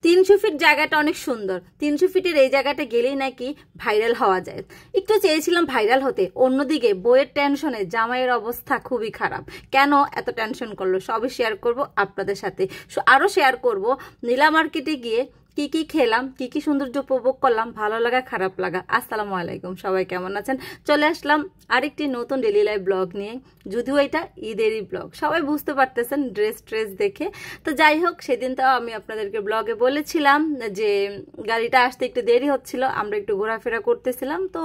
300 fit জায়গাটা অনেক সুন্দর। 300 ফিটের এই জায়গাটা গেলেই নাকি ভাইরাল হওয়া যায়। একটু চেয়েছিলাম ভাইরাল হতে, অন্যদিকে বইয়ের টেনশনে জামাইয়ের অবস্থা খুবই খারাপ। কেন এত টেনশন করলো সবই শেয়ার করব আপনাদের সাথে। আরও শেয়ার করব নীলা মার্কেটে গিয়ে কি কি খেলাম, কি কি সৌন্দর্য উপভোগ করলাম, ভালো লাগা খারাপ লাগা। আসসালামু আলাইকুম, সবাই কেমন আছেন? চলে আসলাম আরেকটি নতুন ডেলি লাইফ ব্লগ নিয়ে। যদিও এটা ঈদেরই ব্লগ, সবাই বুঝতে পারতেছেন ড্রেস দেখে। তো যাই হোক, সেদিন তো আমি আপনাদেরকে ব্লগে বলেছিলাম যে গাড়িটা আসতে একটু দেরি হচ্ছিল, আমরা একটু ঘোরাফেরা করতেছিলাম। তো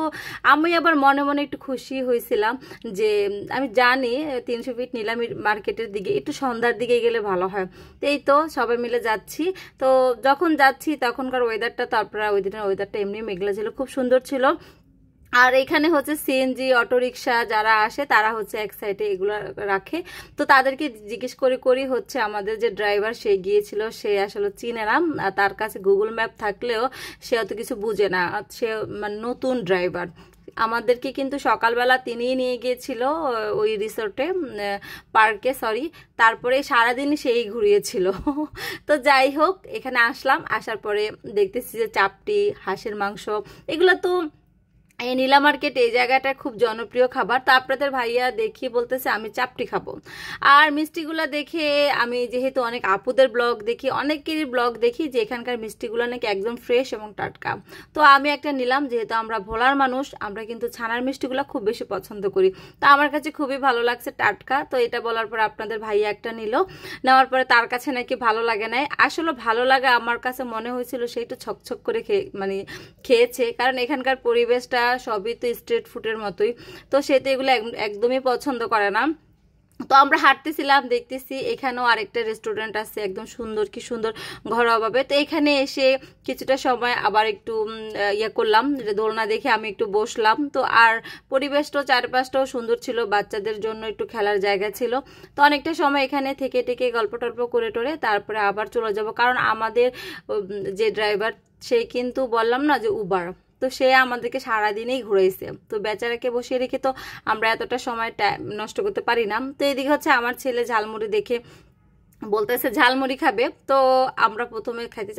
আমি আবার মনে মনে একটু খুশি হয়েছিলাম যে আমি জানি 300 ফিট নীলামি মার্কেটের দিকে একটু সন্ধ্যার দিকে গেলে ভালো হয়। তো এই তো সবাই মিলে যাচ্ছি। তো যখন যাচ্ছি তখনকার ওয়েদারটা, তারপরে ওই দিনের ওয়েদারটা এমনি মেঘলা ছিল, খুব সুন্দর ছিল। আর এখানে হচ্ছে সিএনজি অটোরিকশা যারা আসে তারা হচ্ছে এক সাইডে এগুলো রাখে। তো তাদেরকে জিজ্ঞেস করি হচ্ছে আমাদের যে ড্রাইভার সে গিয়েছিল, সে আসলে চিনে না, তার কাছে গুগল ম্যাপ থাকলেও সে অত কিছু বুঝে না, সে মানে নতুন ড্রাইভার। আমাদেরকে কিন্তু সকালবেলা তিনিই নিয়ে গিয়েছিল ওই রিসোর্টে, পার্কে সরি। তারপরে সারাদিনই সেই ঘুরিয়েছিল। তো যাই হোক, এখানে আসলাম, আসার পরে দেখতেছি যে চাপটি, হাঁসের মাংস, এগুলো তো এই নীলা মার্কেট এই জায়গাটা খুব জনপ্রিয় খাবার। তো আপনাদের ভাইয়া দেখিয়ে বলতেছে আমি চাপটি খাবো। আর মিষ্টিগুলো দেখে আমি যেহেতু অনেক আপুদের ব্লগ দেখি, অনেকেরই ব্লগ দেখি যে এখানকার মিষ্টিগুলো নাকি একদম ফ্রেশ এবং টাটকা। তো আমি একটা নিলাম, যেহেতু আমরা ভোলার মানুষ, আমরা কিন্তু ছানার মিষ্টিগুলো খুব বেশি পছন্দ করি। তো আমার কাছে খুবই ভালো লাগছে টাটকা। তো এটা বলার পর আপনাদের ভাইয়া একটা নিল, নেওয়ার পরে তার কাছে নাকি ভালো লাগে নাই। আসলে ভালো লাগে আমার কাছে মনে হয়েছিল সে একটু ছকছক করে খেয়েছে, কারণ এখানকার পরিবেশটা সবই তো স্ট্রিট ফুডের মতোই। তো সে তো এগুলো একদমই পছন্দ করে না। তো আমরা হাঁটতেছিলাম, দেখতেছি এখানেও আরেকটা রেস্টুরেন্ট আছে, একদম সুন্দর, কি সুন্দর ঘরোয়াভাবে। তো এখানে এসে কিছুটা সময় আবার একটু করলাম, দোলনা দেখে আমি একটু বসলাম। তো আর পরিবেশটাও চারপাশটাও সুন্দর ছিল, বাচ্চাদের জন্য একটু খেলার জায়গা ছিল। তো অনেকটা সময় এখানে থেকে গল্প টল্প করে টোরে তারপরে আবার চলে যাব, কারণ আমাদের যে ড্রাইভার সে কিন্তু বললাম না যে উবার, তো সে আমাদেরকে সারাদিনেই ঘুরাইছে। তো বেচারাকে বসিয়ে রেখে তো আমরা এতটা সময় নষ্ট করতে পারি না। তো এদিকে হচ্ছে আমার ছেলে ঝালমুড়ি দেখে বলতেছে ঝালমুড়ি খাবে। তো আমরা প্রথমে খাইতে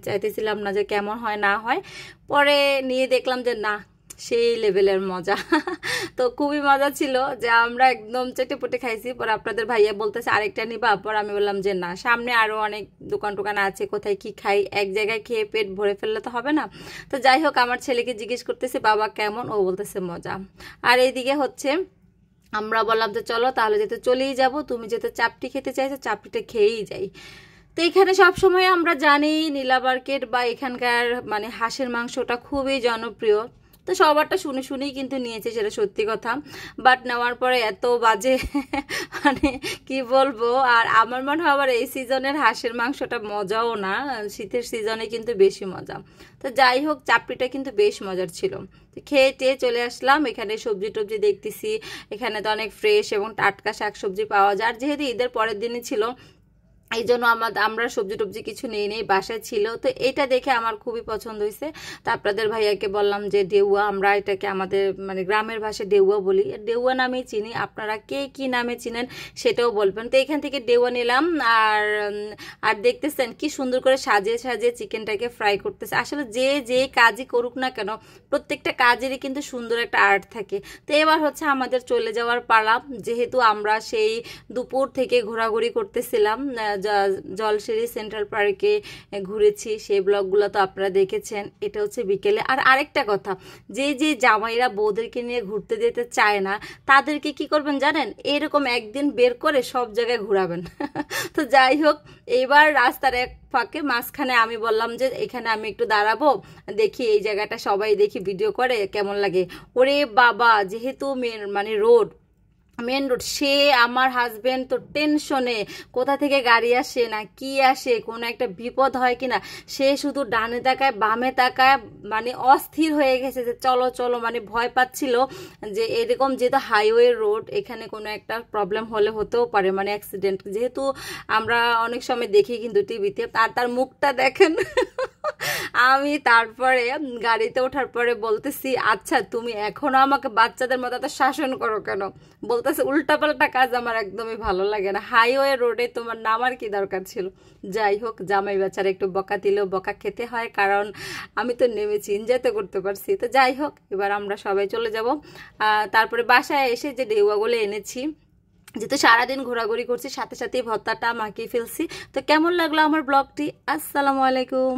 চাইতেছিলাম না যে কেমন হয় না হয়, পরে নিয়ে দেখলাম যে না, সেই লেভেলের মজা। তো খুবই মজা ছিল যে আমরা একদম চেটেপুটে খাইছি। পরে আপনাদের ভাইয়া বলতেছে আরেকটা নিবা, পর আমি বললাম যে না, সামনে আরও অনেক দোকান আছে, কোথায় কি খাই, এক জায়গায় খেয়ে পেট ভরে ফেললে তো হবে না। তো যাই হোক, আমার ছেলেকে জিজ্ঞেস করতেছে বাবা কেমন, ও বলতেছে মজা। আর এইদিকে হচ্ছে আমরা বললাম যে চলো তাহলে যেতে চলেই যাব, তুমি যেতে চাপটি খেতে চাইছো চাপটিটা খেয়েই যাই। তো এখানে সবসময় আমরা জানি নীলা মার্কেট বা এখানকার হাঁসের মাংসটা খুবই জনপ্রিয়। তো সবারটা শুনেই কিন্তু নিয়েছে, সেটা সত্যি কথা। বাট নেওয়ার পরে এত বাজে কি বলবো। আর আমার মনে হয় আবার এই সিজনের হাঁসের মাংসটা মজাও না, শীতের সিজনে কিন্তু বেশি মজা। তো যাই হোক, চাপড়িটা কিন্তু বেশ মজার ছিল। তো খেয়ে টেয়ে চলে আসলাম। এখানে সবজি টবজি দেখতেছি, এখানে তো অনেক ফ্রেশ এবং টাটকা শাকসবজি পাওয়া যায়। আর যেহেতু ঈদের পরের দিনই ছিল, এই জন্য আমরা সবজি টবজি কিছু নেই বাসায় ছিল। তো এটা দেখে আমার খুবই পছন্দ হয়েছে। তো আপনাদের ভাইয়াকে বললাম যে ডেউয়া, আমরা এটাকে আমাদের গ্রামের ভাষায় ডেউয়া বলি, ডেউয়া নামেই চিনি, আপনারা কে কি নামে চিনেন সেটাও বলবেন। তো এখান থেকে ডেউয়া নিলাম। আর দেখতেছেন কি সুন্দর করে সাজিয়ে চিকেনটাকে ফ্রাই করতেছে। আসলে যে কাজই করুক না কেন, প্রত্যেকটা কাজেরই কিন্তু সুন্দর একটা আর্ট থাকে। তো এবার হচ্ছে আমাদের চলে যাওয়ার পালা, যেহেতু আমরা সেই দুপুর থেকে ঘোরাঘুরি করতেছিলাম, জলসিঁড়ি সেন্ট্রাল পার্কে ঘুরেছি, সেই ব্লগগুলো তো আপনারা দেখেছেন। এটা হচ্ছে বিকেলে। আর আরেকটা কথা, যে জামাইরা বউদেরকে নিয়ে ঘুরতে যেতে চায় না, তাদেরকে কি করবেন জানেন, এরকম একদিন বের করে সব জায়গায় ঘোরাবেন। তো যাই হোক, এবার রাস্তার এক ফাঁকে মাঝখানে আমি বললাম যে এখানে আমি একটু দাঁড়াবো, দেখি এই জায়গাটা সবাই দেখি ভিডিও করে কেমন লাগে। ওরে বাবা, যেহেতু মেন রোড, সে আমার হাজবেন্ড তো টেনশনে, কোথা থেকে গাড়ি আসে না কি আসে, কোনো একটা বিপদ হয় কিনা, সে শুধু ডানে তাকায় বামে তাকায়, অস্থির হয়ে গেছে যে চলো চলো, ভয় পাচ্ছিল যে এরকম যেহেতু হাইওয়ে রোড, এখানে কোনো একটা প্রবলেম হলে হতেও পারে, অ্যাক্সিডেন্ট, যেহেতু আমরা অনেক সময় দেখি কিন্তু টিভিতে। আর তার মুখটা দেখেন। আমি তারপরে গাড়িতে ওঠার পরে বলতেছি, আচ্ছা তুমি এখনো আমাকে বাচ্চাদের মতো এত শাসন করো কেন? বলতেছে উল্টাপাল্টা কাজ আমার একদমই ভালো লাগে না, হাইওয়ে রোডে তোমার নামার কি দরকার ছিল? যাই হোক, জামাই বাচ্চারা একটু বকা দিলেও বকা খেতে হয়, কারণ আমি তো নেমেছি, এনজয় তো করতে পারছি। তো যাই হোক, এবার আমরা সবাই চলে যাব। তারপরে বাসায় এসে যে ডেউয়াগুলো এনেছি, যেহেতু সারাদিন ঘোরাঘুরি করছি, সাথে সাথেই ভর্তাটা মাখিয়ে ফেলছি। তো কেমন লাগলো আমার ব্লগটি? আসসালামু আলাইকুম।